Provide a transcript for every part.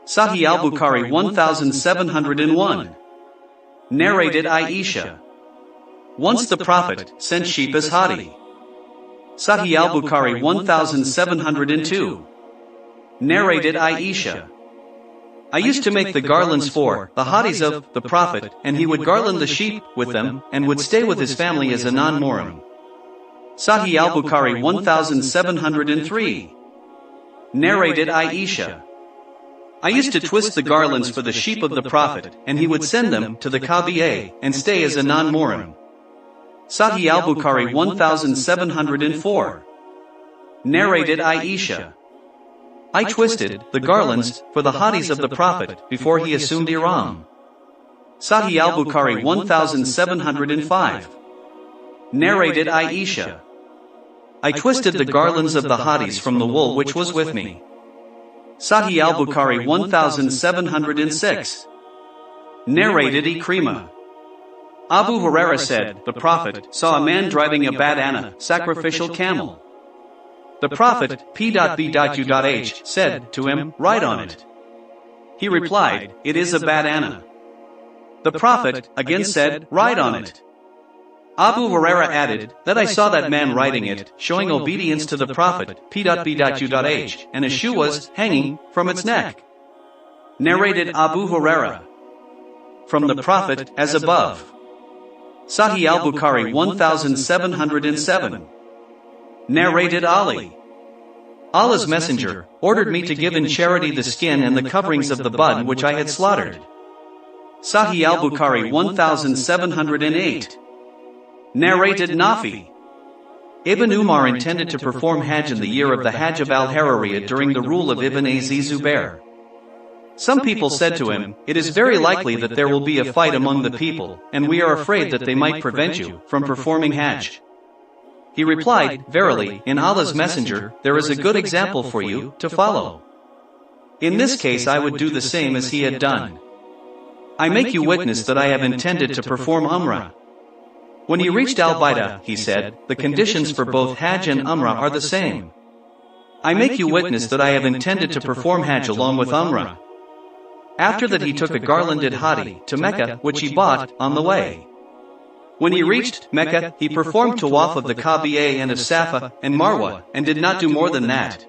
Sahih al-Bukhari 1701. Narrated Aisha. Once the Prophet sent sheep as hadi. Sahih al-Bukhari 1702. Narrated Aisha. I used to make the garlands for the hadis of the Prophet, and he would garland the sheep with them, and would stay with his family as a non-Muhrim. Sahih al-Bukhari 1703. Narrated Aisha. I used to twist the garlands for the sheep of the Prophet, and he would send them to the Kaaba and stay as a non-Muhrim. Sahih al-Bukhari 1704. Narrated Aisha. I twisted the garlands for the hadis of the Prophet before he assumed Ihram. Sahih al-Bukhari 1705. Narrated Aisha. I twisted the garlands of the hadis from the wool which was with me. Sahih al-Bukhari 1706. Narrated Ikrimah. Abu Huraira said, the Prophet saw a man driving a badana, sacrificial camel. The Prophet, P.B.U.H, said to him, ride on it. He replied, it is a badana. The Prophet again said, ride on it. Abu Huraira added, that I saw that man riding it, showing obedience to the Prophet, P.B.U.H, and a shoe was hanging from its neck. Narrated Abu Huraira. From the Prophet as above. Sahih al-Bukhari 1707. Narrated Ali. Allah's Messenger ordered me to give in charity the skin and the coverings of the bud which I had slaughtered. Sahih al-Bukhari 1708. Narrated Nafi. Ibn Umar intended to perform Hajj in the year of the Hajj of al-Harariyah during the rule of Ibn Az Zubair. Some people said to him, it is very likely that there will be a fight among the people, and we are afraid that they might prevent you from performing Hajj. He replied, verily, in Allah's Messenger, there is a good example for you to follow. In this case I would do the same as he had done. I make you witness that I have intended to perform Umrah. When he reached Al-Baidah, he said, the conditions for both Hajj and Umrah are the same. I make you witness that I have intended to perform Hajj along with Umrah. After that he took a garlanded hadi to Mecca, which he bought on the way. When he reached Mecca, he performed tawaf of the Kaaba and of Safa and Marwa, and did not do more than that.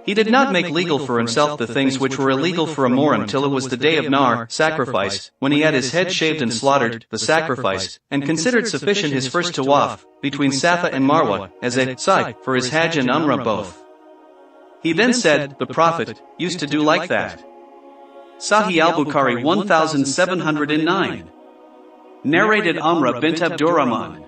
He did not make legal for himself the things which were illegal for a Muhrim till it was the day of Nar, sacrifice, when he had his head shaved and slaughtered the sacrifice, and considered sufficient his first tawaf, between Safa and Marwa, as a sa'i for his Hajj and Umrah both. He then said, the Prophet used to do like that. Sahih al-Bukhari 1709. Narrated Amra bint Abdurrahman.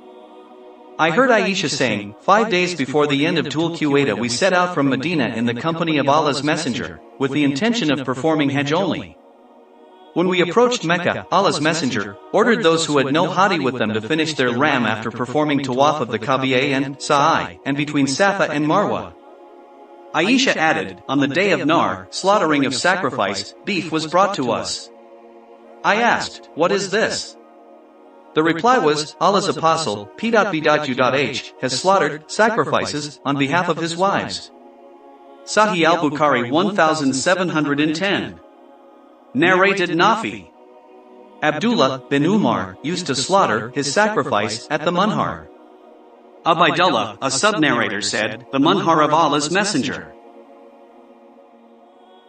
I heard Aisha saying, 5 days before the end of Dhul Qa'dah we set out from Medina in the company of Allah's Messenger, with the intention of performing Hajj only. When we approached Mecca, Allah's Messenger ordered those who had no hadi with them to finish their ram after performing tawaf of the Kaaba and sa'i, and between Safa and Marwa. Aisha added, on the day of Nar, slaughtering of sacrifice, beef was brought to us. I asked, what is this? The reply was, Allah's Apostle, P.B.U.H, has slaughtered sacrifices on behalf of his wives. Sahih al-Bukhari 1710. Narrated Nafi. Abdullah bin Umar used to slaughter his sacrifice at the Munhar. Ubaidullah, a sub-narrator, said, the Munhar of Allah's Messenger.